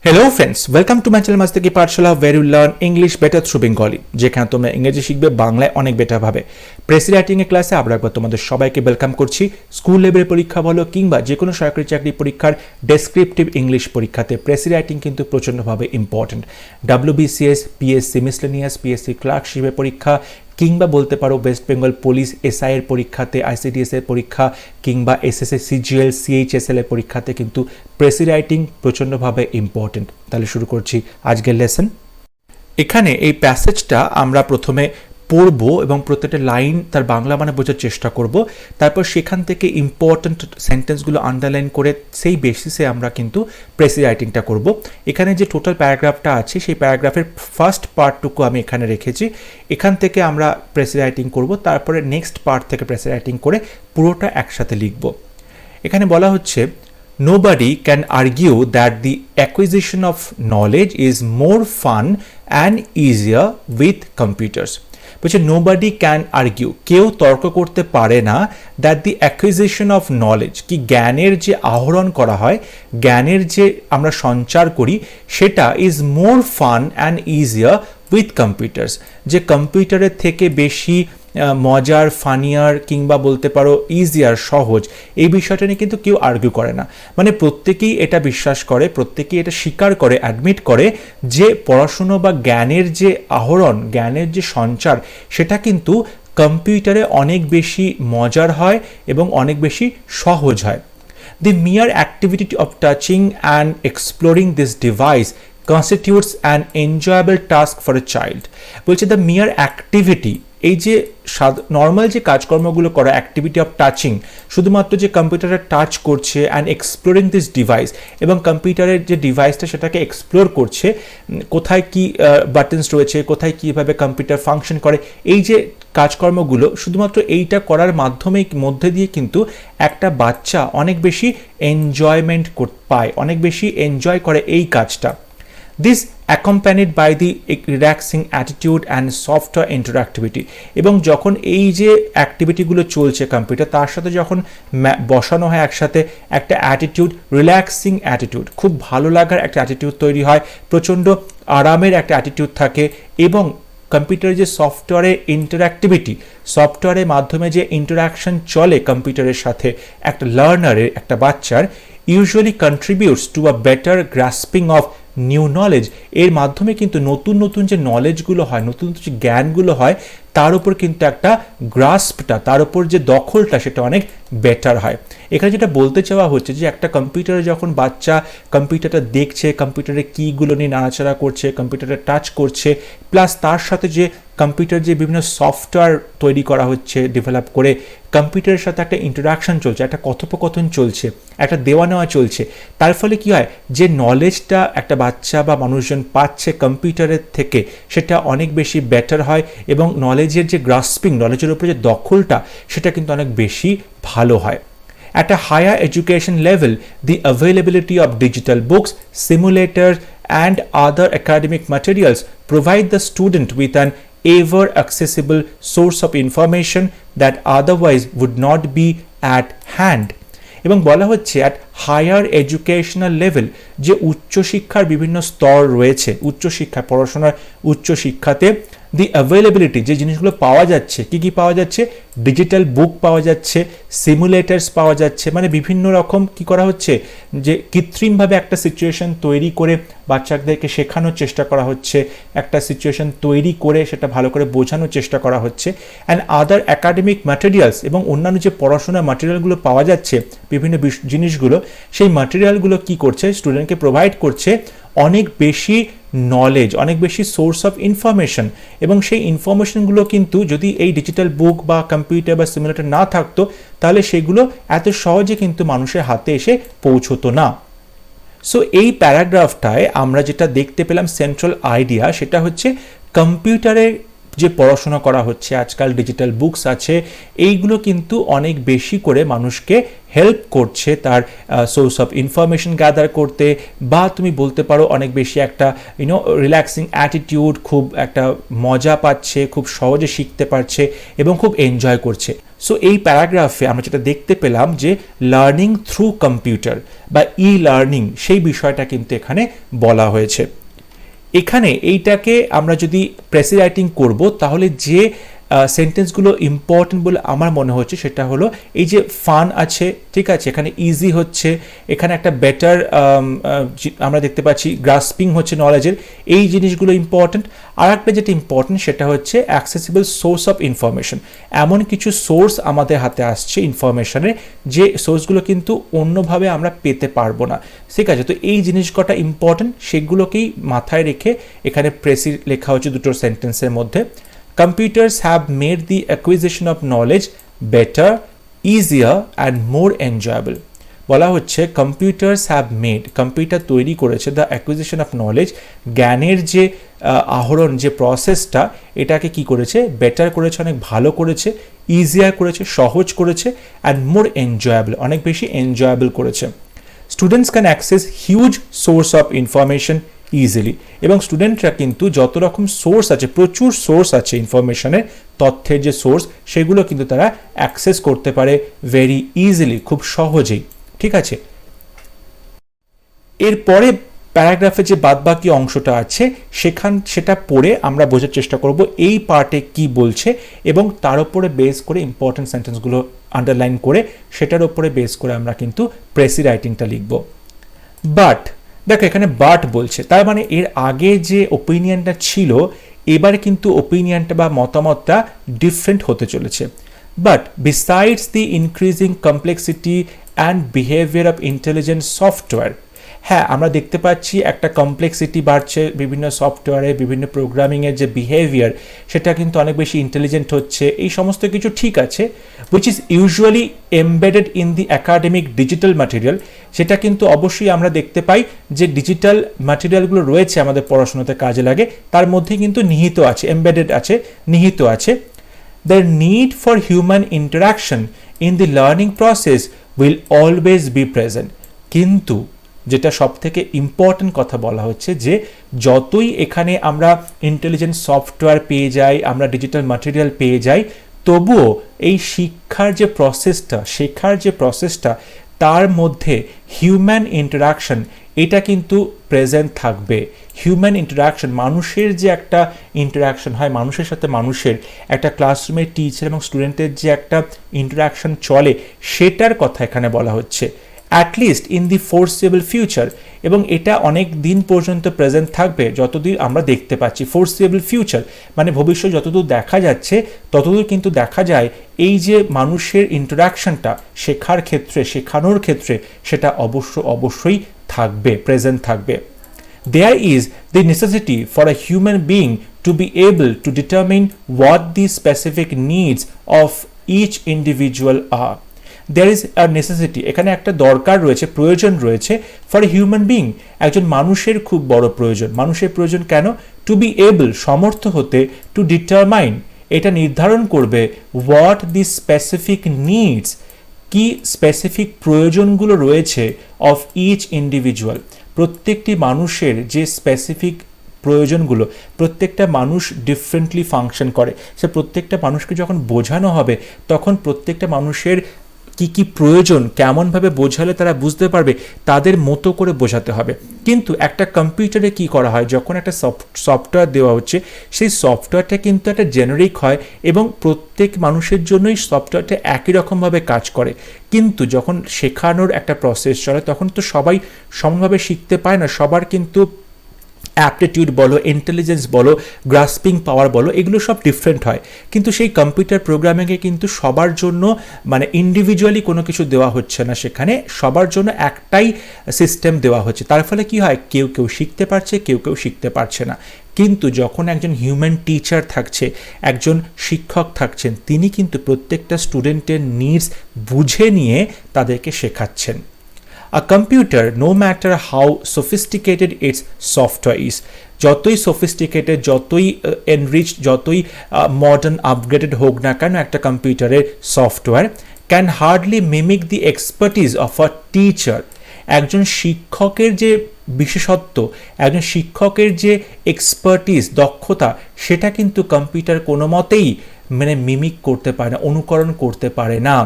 Hello friends, welcome to my channel Mastaki Pathshala where you learn English better through Bengali, যেখানে তোমরা ইংরেজি শিখবে বাংলায় অনেক বেটার ভাবে। প্রেসি রাইটিং এর ক্লাসে আবার একবার তোমাদের সবাইকে ওয়েলকাম করছি। স্কুল লেভেলের পরীক্ষা বলো কিংবা যে কোনো সরকারি চাকরি পরীক্ষার ডেসক্রিপটিভ ইংলিশ পরীক্ষাতে প্রেসি রাইটিং কিন্তু প্রচণ্ডভাবে important. WBCS, PSC miscellaneous, PSC ক্লার্কশিপের পরীক্ষা কিংবা বলতে পারো ওয়েস্ট বেঙ্গল পুলিশ এসআই এর পরীক্ষাতে, আইসিডিএস এর পরীক্ষা কিংবা এসএসসি সিজিএল, সিএইচএসএল এর পরীক্ষাতে কিন্তু প্রেসি রাইটিং প্রচণ্ডভাবে ইম্পর্টেন্ট। তাহলে শুরু করছি আজকের লেসন। এখানে এই প্যাসেজটা আমরা প্রথমে পড়ব এবং প্রত্যেকটা লাইন তার বাংলা মানে বোঝার চেষ্টা করব, তারপর সেখান থেকে ইম্পর্ট্যান্ট সেন্টেন্সগুলো আন্ডারলাইন করে সেই বেসিসে আমরা কিন্তু প্রেসি রাইটিংটা করব। এখানে যে টোটাল প্যারাগ্রাফটা আছে সেই প্যারাগ্রাফের ফার্স্ট পার্টটুকু আমি এখানে রেখেছি। এখান থেকে আমরা প্রেসি রাইটিং করব, তারপরে নেক্সট পার্ট থেকে প্রেসি রাইটিং করে পুরোটা একসাথে লিখব। এখানে বলা হচ্ছে, nobody can argue that the acquisition of knowledge is more fun and easier with computers. বলছে nobody can argue, কেউ তর্ক করতে পারে না that the acquisition of knowledge, কি জ্ঞানের যে আহরণ করা হয়, জ্ঞানের যে আমরা সঞ্চার করি, সেটা is more fun and easier with computers, যে কম্পিউটারের থেকে বেশি মজার, ফানিয়ার কিংবা বলতে পারো ইজিয়ার, সহজ, এই বিষয়টা নিয়ে কিন্তু কেউ আর্গিউ করে না। মানে প্রত্যেকেই এটা বিশ্বাস করে, প্রত্যেকেই এটা স্বীকার করে, অ্যাডমিট করে যে পড়াশুনো বা জ্ঞানের যে আহরণ, জ্ঞানের যে সঞ্চার, সেটা কিন্তু কম্পিউটারে অনেক বেশি মজার হয় এবং অনেক বেশি সহজ হয়। The mere activity of touching and exploring this device constitutes an enjoyable task for a child. বলছে the mere activity, এই যে নর্মাল যে কাজকর্মগুলো করা, অ্যাক্টিভিটি অফ টাচিং, শুধুমাত্র যে কম্পিউটারে টাচ করছে অ্যান্ড এক্সপ্লোরিং দিস ডিভাইস, এবং কম্পিউটারের যে ডিভাইসটা সেটাকে এক্সপ্লোর করছে, কোথায় কি বাটনস রয়েছে, কোথায় কীভাবে কম্পিউটার ফাংশন করে, এই যে কাজকর্মগুলো, শুধুমাত্র এইটা করার মধ্যে দিয়ে কিন্তু একটা বাচ্চা অনেক বেশি এনজয়মেন্ট পায়, অনেক বেশি এনজয় করে এই কাজটা। This accompanied by the relaxing attitude and softer interactivity, এবং যখন এই যে অ্যাক্টিভিটিগুলো চলছে কম্পিউটার, তার সাথে যখন বসানো হয় একসাথে একটা অ্যাটিটিউড, রিল্যাক্সিং অ্যাটিটিউড, খুব ভালো লাগার একটা অ্যাটিটিউড তৈরি হয়, প্রচণ্ড আরামের একটা অ্যাটিটিউড থাকে, এবং কম্পিউটারের যে সফটওয়্যারের ইন্টারঅ্যাক্টিভিটি, সফটওয়্যারের মাধ্যমে যে ইন্টারাকশন চলে কম্পিউটারের সাথে একটা লার্নারের, একটা বাচ্চার, usually contributes to a better grasping of new knowledge, এর মাধ্যমে কিন্তু নতুন নতুন যে নলেজগুলো হয়, নতুন নতুন যে জ্ঞানগুলো হয়, তার উপর কিন্তু একটা গ্রাস্পটা, তার উপর যে দখলটা, সেটা অনেক বেটার হয়। এখানে যেটা বলতে চাওয়া হচ্ছে যে একটা কম্পিউটারে যখন বাচ্চা কম্পিউটারটা দেখছে, কম্পিউটারের কিগুলো নিয়ে নাড়াচাড়া করছে, কম্পিউটারে টাচ করছে, প্লাস তার সাথে যে কম্পিউটার যে বিভিন্ন সফটওয়্যার তৈরি করা হচ্ছে, ডেভেলপ করে কম্পিউটারের সাথে একটা ইন্টারাকশন চলছে, একটা কথোপকথন চলছে, একটা দেওয়া নেওয়া চলছে, তার ফলে কি হয়, যে নলেজটা একটা বাচ্চা বা মানুষজন পাচ্ছে কম্পিউটারের থেকে, সেটা অনেক বেশি বেটার হয়, এবং নলেজের যে গ্রাসপিং, নলেজের উপরে যে দখলটা, সেটা কিন্তু অনেক বেশি ভালো হয়। At a higher education level, the availability of digital books, simulators, and other academic materials provide the student with an ever accessible source of information that otherwise would not be at hand. এবং বলা হচ্ছে at higher educational level, যে উচ্চশিক্ষার বিভিন্ন স্তর রয়েছে, উচ্চশিক্ষা, পড়াশোনার উচ্চশিক্ষাতে দি অ্যাভেলেবিলিটি, যে জিনিসগুলো পাওয়া যাচ্ছে, কি কি পাওয়া যাচ্ছে, ডিজিটাল বুক পাওয়া যাচ্ছে, সিমুলেটার্স পাওয়া যাচ্ছে, মানে বিভিন্ন রকম কি করা হচ্ছে, যে কৃত্রিমভাবে একটা সিচুয়েশন তৈরি করে বাচ্চাদেরকে শেখানোর চেষ্টা করা হচ্ছে, একটা সিচুয়েশন তৈরি করে সেটা ভালো করে বোঝানোর চেষ্টা করা হচ্ছে, অ্যান্ড আদার অ্যাকাডেমিক ম্যাটেরিয়ালস, এবং অন্যান্য যে পড়াশোনার ম্যাটেরিয়ালগুলো পাওয়া যাচ্ছে, বিভিন্ন জিনিসগুলো, সেই ম্যাটেরিয়ালগুলো কি করছে, স্টুডেন্টকে প্রোভাইড করছে অনেক বেশি নলেজ, অনেক বেশি সোর্স অফ ইনফরমেশন, এবং সেই ইনফরমেশনগুলো কিন্তু যদি এই ডিজিটাল বুক বা কম্পিউটার বা সিমুলেটর না থাকতো, তাহলে সেগুলো এত সহজে কিন্তু মানুষের হাতে এসে পৌঁছতো না। সো এই প্যারাগ্রাফটায় আমরা যেটা দেখতে পেলাম সেন্ট্রাল আইডিয়া, সেটা হচ্ছে কম্পিউটারের যে পড়াশোনা করা হচ্ছে আজকাল, ডিজিটাল বুকস আছে, এইগুলো কিন্তু অনেক বেশি করে মানুষকে হেল্প করছে তার সোর্স অফ ইনফরমেশন গ্যাদার করতে, বা তুমি বলতে পারো অনেক বেশি একটা রিল্যাক্সিং অ্যাটিটিউড, খুব একটা মজা পাচ্ছে, খুব সহজে শিখতে পারছে এবং খুব এনজয় করছে। সো এই প্যারাগ্রাফে আমরা যেটা দেখতে পেলাম যে লার্নিং থ্রু কম্পিউটার বা ই লার্নিং, সেই বিষয়টা কিন্তু এখানে বলা হয়েছে। এখানে এইটাকে আমরা যদি প্রেসি রাইটিং করব, তাহলে যে সেন্টেন্সগুলো ইম্পর্টেন্ট বলে আমার মনে হচ্ছে সেটা হলো এই যে ফান আছে, ঠিক আছে, এখানে ইজি হচ্ছে, এখানে একটা বেটার আমরা দেখতে পাচ্ছি গ্রাসপিং হচ্ছে নলেজের, এই জিনিসগুলো ইম্পর্টেন্ট। আর একটা যেটা ইম্পর্টেন্ট সেটা হচ্ছে অ্যাক্সেসিবল সোর্স অফ ইনফরমেশন, এমন কিছু সোর্স আমাদের হাতে আসছে ইনফরমেশনের, যে সোর্সগুলো কিন্তু অন্যভাবে আমরা পেতে পারবো না, ঠিক আছে। তো এই জিনিস কটা ইম্পর্টেন্ট, সেগুলোকেই মাথায় রেখে এখানে প্রেসি লেখা হচ্ছে দুটো সেন্টেন্সের মধ্যে। Computers have made the acquisition of knowledge better, easier and more enjoyable. বলা হচ্ছে কম্পিউটার্স হ্যাভ মেড, কম্পিউটার তৈরি করেছে দ্য অ্যাকুইজিশন অফ নলেজ, জ্ঞানের যে আহরণ যে প্রসেসটা, এটাকে কি করেছে, বেটার করেছে, অনেক ভালো করেছে, ইজিয়ার করেছে, সহজ করেছে, অ্যান্ড মোর এনজয়েবল, অনেক বেশি এনজয়েবল করেছে। Students can access huge source of information easily, এবং স্টুডেন্টরা কিন্তু যত রকম সোর্স আছে, প্রচুর সোর্স আছে ইনফরমেশনের, তথ্যের যে সোর্স, সেগুলো কিন্তু তারা অ্যাক্সেস করতে পারে ভেরি ইজিলি, খুব সহজেই, ঠিক আছে। এরপরে প্যারাগ্রাফে যে বাদবাকি অংশটা আছে সেটা পড়ে আমরা বোঝার চেষ্টা করব এই পার্টে কি বলছে, এবং তার উপরে বেস করে ইম্পর্টেন্ট সেন্টেন্সগুলো আন্ডারলাইন করে সেটার উপরে বেস করে আমরা কিন্তু প্রেসি রাইটিংটা লিখব। বাট দেখো এখানে বাট বলছে, তার মানে এর আগে যে ওপিনিয়নটা ছিল, এবার কিন্তু ওপিনিয়নটা বা মতামতটা ডিফারেন্ট হতে চলেছে। But besides the increasing complexity and behaviour of intelligent software, হ্যাঁ আমরা দেখতে পাচ্ছি একটা কমপ্লেক্সিটি বাড়ছে বিভিন্ন সফটওয়্যারে, বিভিন্ন প্রোগ্রামিংয়ের যে বিহেভিয়ার সেটা কিন্তু অনেক বেশি ইন্টেলিজেন্ট হচ্ছে, এই সমস্ত কিছু ঠিক আছে, which is usually embedded in the academic digital material, সেটা কিন্তু অবশ্যই আমরা দেখতে পাই যে ডিজিটাল ম্যাটেরিয়ালগুলো রয়েছে আমাদের পড়াশোনাতে কাজে লাগে, তার মধ্যে কিন্তু নিহিত আছে, এমবেডেড আছে, নিহিত আছে। The need for human interaction in the learning process will always be present, কিন্তু যেটা সব থেকে ইম্পর্টেন্ট কথা বলা হচ্ছে যে যতই এখানে আমরা ইন্টেলিজেন্ট সফটওয়্যার পেয়ে যাই, আমরা ডিজিটাল ম্যাটেরিয়াল পেয়ে যাই, তবুও এই শিক্ষার যে প্রসেসটা, শেখার যে প্রসেসটা, তার মধ্যে হিউম্যান ইন্টারাকশন এটা কিন্তু প্রেজেন্ট থাকবে। হিউম্যান ইন্টারাকশন, মানুষের যে একটা ইন্টারাকশন হয়, মানুষের সাথে মানুষের একটা ক্লাসরুমের টিচার এবং স্টুডেন্টের যে একটা ইন্টারাকশন চলে, সেটার কথা এখানে বলা হচ্ছে, অ্যাটলিস্ট ইন দি ফোরসেবল ফিউচার, এবং এটা অনেক দিন পর্যন্ত প্রেজেন্ট থাকবে যতদূর আমরা দেখতে পাচ্ছি। ফোরসেবল ফিউচার মানে ভবিষ্যৎ যতদূর দেখা যাচ্ছে ততদূর কিন্তু দেখা যায় এই যে মানুষের ইন্টারাকশনটা শেখার ক্ষেত্রে, শেখানোর ক্ষেত্রে, সেটা অবশ্যই থাকবে, প্রেজেন্ট থাকবে। There is the necessity for a human being to be able to determine what the specific needs of each individual are. There is a necessity, এখানে একটা দরকার রয়েছে, প্রয়োজন রয়েছে, ফর এ হিউম্যান বিং, একজন মানুষের খুব বড় প্রয়োজন। মানুষের প্রয়োজন কেন? টু বি এবল, সমর্থ হতে, টু ডিটারমাইন, এটা নির্ধারণ করবে, হোয়াট দি স্পেসিফিক নিডস, কি স্পেসিফিক প্রয়োজনগুলো রয়েছে, অফ ইচ ইন্ডিভিজুয়াল, প্রত্যেকটি মানুষের যে স্পেসিফিক প্রয়োজনগুলো, প্রত্যেকটা মানুষ ডিফারেন্টলি ফাংশন করে, সে প্রত্যেকটা মানুষকে যখন বোঝানো হবে তখন প্রত্যেকটা মানুষের কি কি প্রয়োজন, কেমনভাবে বোঝালে তারা বুঝতে পারবে, তাদের মতো করে বোঝাতে হবে। কিন্তু একটা কম্পিউটারে কি করা হয়, যখন একটা সফটওয়্যার দেওয়া হচ্ছে, সেই সফটওয়্যারটা কিন্তু একটা জেনারিক হয় এবং প্রত্যেক মানুষের জন্যই সফটওয়্যারটা একই রকমভাবে কাজ করে। কিন্তু যখন শেখানোর একটা প্রসেস চলে তখন তো সবাই সমানভাবে শিখতে পায় না, সবার কিন্তু অ্যাপটিটিউড বলো, ইন্টেলিজেন্স বলো, গ্রাসপিং পাওয়ার বলো, এগুলো সব ডিফারেন্ট হয়। কিন্তু সেই কম্পিউটার প্রোগ্রামিংয়ে কিন্তু সবার জন্য মানে ইন্ডিভিজুয়ালি কোনো কিছু দেওয়া হচ্ছে না, সেখানে সবার জন্য একটাই সিস্টেম দেওয়া হচ্ছে। তার ফলে কি হয়, কেউ কেউ শিখতে পারছে, কেউ কেউ শিখতে পারছে না। কিন্তু যখন একজন হিউম্যান টিচার থাকছে, একজন শিক্ষক থাকছেন, তিনি কিন্তু প্রত্যেকটা স্টুডেন্টের নিডস বুঝে নিয়ে তাদেরকে শেখাচ্ছেন। A computer no matter how sophisticated its software is, যতই সফিস্টিকেটেড, যতই এনরিচ, যতই মডার্ন আপগ্রেডেড হোক না কেন একটা কম্পিউটারের software, can hardly mimic the expertise of a teacher. একজন শিক্ষকের যে বিশেষত্ব, একজন শিক্ষকের যে এক্সপার্টিস, দক্ষতা, সেটা কিন্তু কম্পিউটার কোনো মতেই মিমিক করতে পারে না, অনুকরণ করতে পারে না।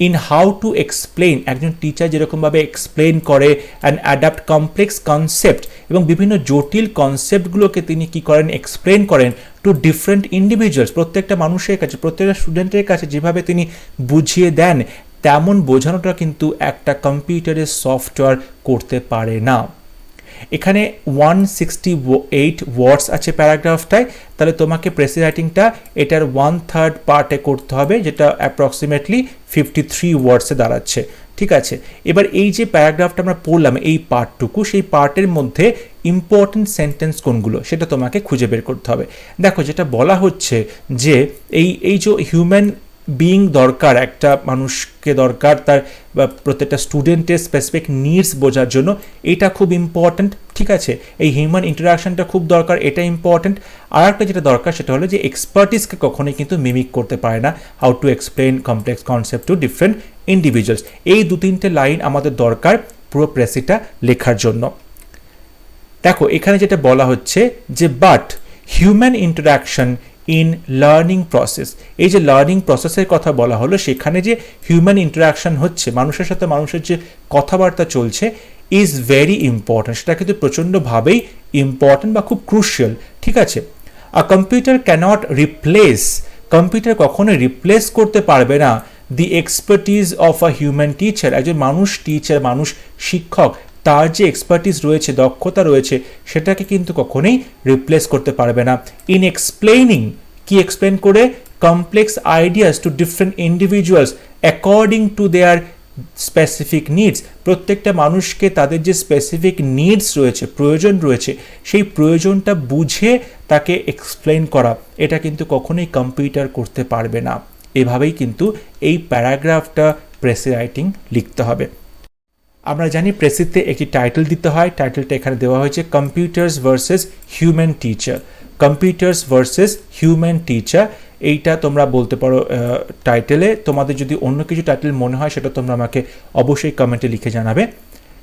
ইন হাউ টু এক্সপ্লেন, একজন টিচার যেরকমভাবে এক্সপ্লেন করে অ্যান্ড অ্যাডাপ্ট কমপ্লেক্স কনসেপ্ট, এবং বিভিন্ন জটিল কনসেপ্টগুলোকে তিনি কি করেন, এক্সপ্লেন করেন টু ডিফারেন্ট ইন্ডিভিজুয়ালস, প্রত্যেকটা মানুষের কাছে, প্রত্যেকটা স্টুডেন্টের কাছে যেভাবে তিনি বুঝিয়ে দেন, তেমন বোঝানোটা কিন্তু একটা কম্পিউটারের সফটওয়্যার করতে পারে না। এখানে 168 ওয়ার্ডস আছে প্যারাগ্রাফটায়, তাহলে তোমাকে প্রেসি রাইটিংটা এটার 1/3 পার্টে করতে হবে, যেটা অ্যাপ্রক্সিমেটলি 53 ওয়ার্ডসে দাঁড়াচ্ছে। ঠিক আছে, এবার এই যে প্যারাগ্রাফটা আমরা পড়লাম, এই পার্টটুকু, সেই পার্টের মধ্যে ইম্পর্টেন্ট সেন্টেন্স কোনগুলো সেটা তোমাকে খুঁজে বের করতে হবে। দেখো, যেটা বলা হচ্ছে যে এই যে হিউম্যান বিইং দরকার, একটা মানুষকে দরকার তার প্রত্যেকটা স্টুডেন্টের স্পেসিফিক নিডস বোঝার জন্য, এটা খুব ইম্পর্ট্যান্ট। ঠিক আছে, এই হিউম্যান ইন্টারাকশনটা খুব দরকার, এটা ইম্পর্ট্যান্ট। আর একটা যেটা দরকার সেটা হলো যে এক্সপার্টিসকে কখনোই কিন্তু মিমিক করতে পারে না, how to explain complex concept to different individuals. এই 2-3টে লাইন আমাদের দরকার পুরো প্রেসিটা লেখার জন্য। দেখো, এখানে যেটা বলা হচ্ছে যে but human interaction in learning process, এই যে লার্নিং প্রসেসের কথা বলা হলো, সেখানে যে হিউম্যান ইন্টারাকশন হচ্ছে, মানুষের সাথে মানুষের যে কথাবার্তা চলছে, ইজ ভেরি ইম্পর্ট্যান্ট, সেটা কিন্তু প্রচণ্ডভাবেই ইম্পর্ট্যান্ট বা খুব ক্রুশিয়াল। ঠিক আছে, a computer cannot replace, computer কখনোই রিপ্লেস করতে পারবে না the expertise of a human teacher, একজন মানুষ টিচার, মানুষ শিক্ষক, তার যে এক্সপার্টিস রয়েছে, দক্ষতা রয়েছে, সেটাকে কিন্তু কখনোই রিপ্লেস করতে পারবে না। ইন এক্সপ্লেনিং, কি এক্সপ্লেন করে, complex ideas two different individuals according to their specific needs, প্রত্যেকটা মানুষকে তাদের যে স্পেসিফিক নিডস রয়েছে, প্রয়োজন রয়েছে, সেই প্রয়োজনটা বুঝে তাকে এক্সপ্লেন করা, এটা কিন্তু কখনোই কম্পিউটার করতে পারবে না। এভাবেই কিন্তু এই প্যারাগ্রাফটা প্রেসি রাইটিং লিখতে হবে। আমরা জানি প্রেসিতে একটি টাইটেল দিতে হয়, টাইটেলটা এখানে দেওয়া হয়েছে computers versus human teacher, computers versus human teacher. এইটা তোমরা বলতে পারো টাইটেলে। তোমাদের যদি অন্য কিছু টাইটেল মনে হয় সেটা তোমরা আমাকে অবশ্যই কমেন্টে লিখে জানাবে।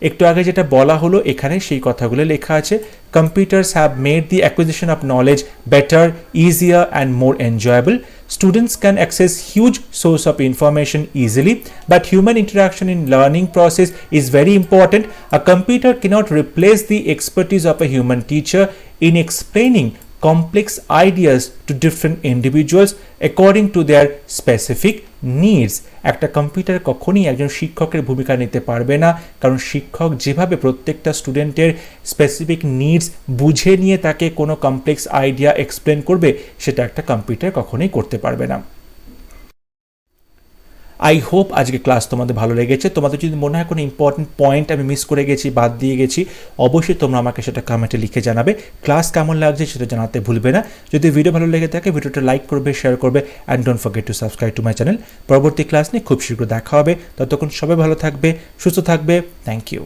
একটু আগে যেটা বলা হলো এখানে সেই কথাগুলো লেখা আছে, computers have made the acquisition of knowledge better, easier and more enjoyable. Students can access huge source of information easily, but human interaction in learning process is very important. A computer cannot replace the expertise of a human teacher in explaining complex ideas to different individuals according to their specific needs. একটা computer কখনোই একজন শিক্ষকের ভূমিকা নিতে পারবে না, কারণ শিক্ষক যেভাবে প্রত্যেকটা স্টুডেন্টের স্পেসিফিক নিডস বুঝে নিয়ে তাকে কোনো কমপ্লেক্স আইডিয়া এক্সপ্লেন করবে, সেটা একটা কম্পিউটার কখনোই করতে পারবে না। আই হোপ আজকে ক্লাস তোমাদের ভালো লেগেছে। তোমাদের যদি মনে হয় কোনো ইম্পর্টেন্ট পয়েন্ট আমি মিস করে গেছি, বাদ দিয়ে গেছি, অবশ্যই তোমরা আমাকে সেটা কমেন্টে লিখে জানাবে। ক্লাস কেমন লাগছে সেটা জানাতে ভুলবে না। যদি ভিডিও ভালো লেগে থাকে ভিডিওটা লাইক করবে, শেয়ার করবে, and don't forget to subscribe to my channel. পরবর্তী ক্লাস নিয়ে খুব শীঘ্র দেখা হবে। ততক্ষণ সবাই ভালো থাকবে, সুস্থ থাকবে। Thank you.